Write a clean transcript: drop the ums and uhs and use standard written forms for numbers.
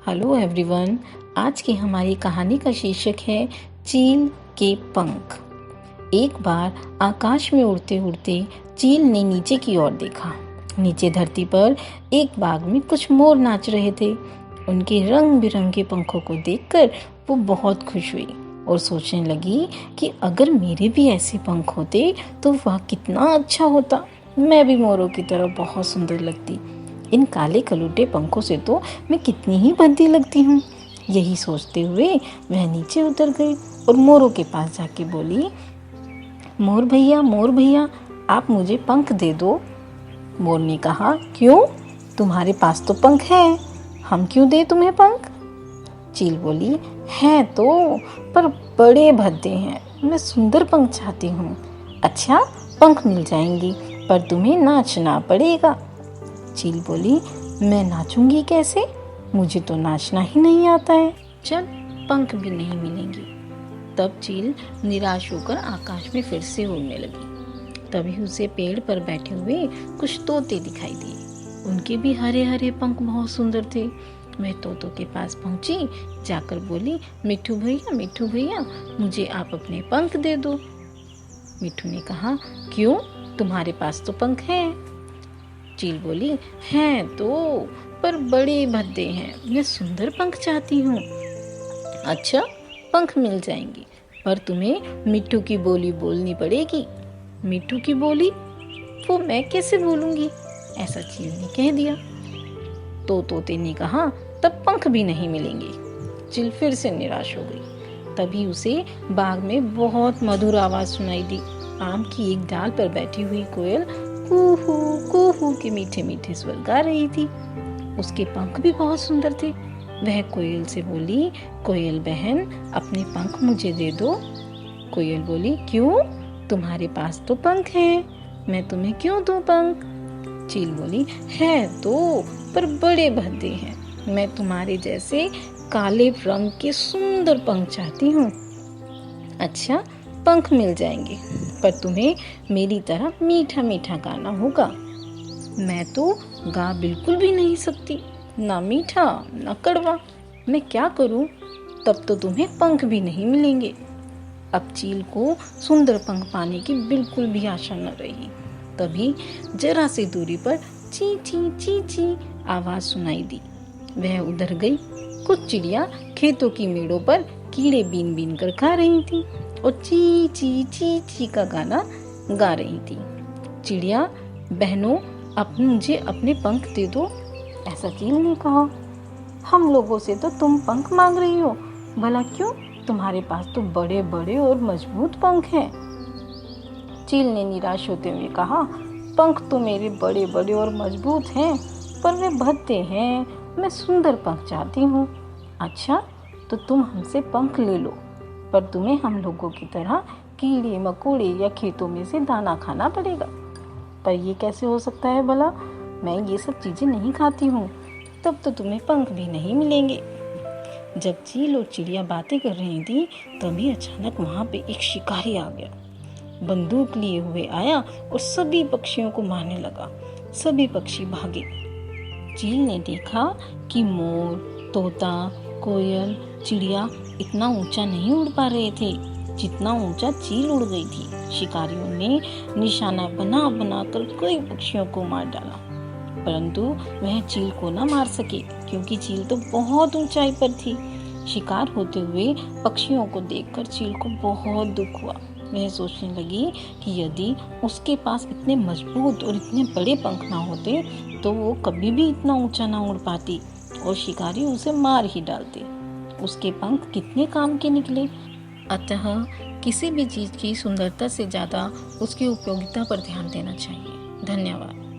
Hello everyone. आज की हमारी कहानी का शीर्षक है चील के पंख। एक बार आकाश में उड़ते उड़ते चील ने नीचे की ओर देखा। नीचे धरती पर एक बाग में कुछ मोर नाच रहे थे। उनके रंग बिरंगे पंखों को देखकर वो बहुत खुश हुई और सोचने लगी कि अगर मेरे भी ऐसे पंख होते तो वह कितना अच्छा होता। मैं भी मोरों की तरह बहुत सुंदर लगती। इन काले कलूटे पंखों से तो मैं कितनी ही भद्दी लगती हूँ। यही सोचते हुए वह नीचे उतर गई और मोरों के पास जाके बोली, मोर भैया, आप मुझे पंख दे दो। मोर ने कहा, क्यों? तुम्हारे पास तो पंख है, हम क्यों दे तुम्हें पंख? चील बोली, हैं तो, पर बड़े भद्दे हैं। मैं सुंदर पंख चाहती हूँ। अच्छा, पंख मिल जाएंगे, पर तुम्हें नाचना पड़ेगा। चील बोली, मैं नाचूंगी कैसे? मुझे तो नाचना ही नहीं आता है। चल, पंख भी नहीं मिलेंगे। तब चील निराश होकर आकाश में फिर से उड़ने लगी। तभी उसे पेड़ पर बैठे हुए कुछ तोते दिखाई दिए। उनके भी हरे हरे पंख बहुत सुंदर थे। वह तोतों के पास पहुंची, जाकर बोली, मिट्ठू भैया, मुझे आप अपने पंख दे दो। मिट्ठू ने कहा, क्यों? तुम्हारे पास तो पंख हैं। चील बोली, हैं तो, पर बड़े भद्दे हैं। मैं सुंदर पंख चाहती हूँ। अच्छा, पंख मिल जाएंगे, पर तुम्हें मिट्ठू की बोली बोलनी पड़ेगी। मिट्ठू की बोली? वो मैं कैसे बोलूंगी? ऐसा चील ने कह दिया। तो तोते ने कहा, तब पंख भी नहीं मिलेंगे। चील फिर से निराश हो गई। तभी उसे बाग में बहुत मधुर आवाज सुनाई दी। आम की एक डाल पर बैठी हुई कोयल कूहू कूहू के मीठे मीठे स्वर गा रही थी। उसके पंख भी बहुत सुंदर थे। वह कोयल से बोली, कोयल बहन, अपने पंख मुझे दे दो। कोयल बोली, क्यों? तुम्हारे पास तो पंख हैं, मैं तुम्हें क्यों दूं पंख? चील बोली, है तो, पर बड़े भद्दे हैं। मैं तुम्हारे जैसे काले रंग के सुंदर पंख चाहती हूँ। अच्छा, पंख मिल जाएंगे, पर तुम्हें मेरी तरह मीठा मीठा गाना होगा। मैं तो गा बिल्कुल भी नहीं सकती, ना मीठा ना कड़वा। मैं क्या करूं? तब तो तुम्हें पंख भी नहीं मिलेंगे। अब चील को सुंदर पंख पाने की बिल्कुल भी आशा न रही। तभी जरा सी दूरी पर ची ची ची ची आवाज सुनाई दी। वह उधर गई। कुछ चिड़िया खेतों की मेड़ों पर कीड़े बीन बीन कर खा रही थी और ची ची ची ची का गाना गा रही थी। चिड़िया बहनों, मुझे अपने पंख दे दो, ऐसा चील ने कहा। हम लोगों से तो तुम पंख मांग रही हो, भला क्यों? तुम्हारे पास तो बड़े बड़े और मजबूत पंख हैं। चील ने निराश होते हुए कहा, पंख तो मेरे बड़े बड़े और मजबूत हैं, पर वे भद्दे हैं। मैं सुंदर पंख चाहती हूँ। अच्छा, तो तुम हमसे पंख ले लो, पर तुम्हें हम लोगों की तरह कीड़े मकोड़े या खेतों में से दाना खाना पड़ेगा। पर ये कैसे हो सकता है भला? मैं ये सब चीजें नहीं खाती हूँ। तब तो तुम्हें पंख भी नहीं मिलेंगे। जब चील और चिड़िया बातें कर रही थी, तभी अचानक वहां पे एक शिकारी आ गया। बंदूक लिए हुए आया और सभी पक्षियों को मारने लगा। सभी पक्षी भागे। चील ने देखा कि मोर, तोता, कोयल, चिड़िया इतना ऊंचा नहीं उड़ पा रहे थे जितना ऊंचा चील उड़ गई थी। शिकारियों ने निशाना बना बना कर कई पक्षियों को मार डाला, परंतु वह चील को न मार सके, क्योंकि चील तो बहुत ऊंचाई पर थी। शिकार होते हुए पक्षियों को देखकर चील को बहुत दुख हुआ। वह सोचने लगी कि यदि उसके पास इतने मजबूत और इतने बड़े पंख ना होते तो वो कभी भी इतना ऊंचा ना उड़ पाती और शिकारी उसे मार ही डालते। उसके पंख कितने काम के निकले। अतः किसी भी चीज की सुंदरता से ज्यादा उसकी उपयोगिता पर ध्यान देना चाहिए। धन्यवाद।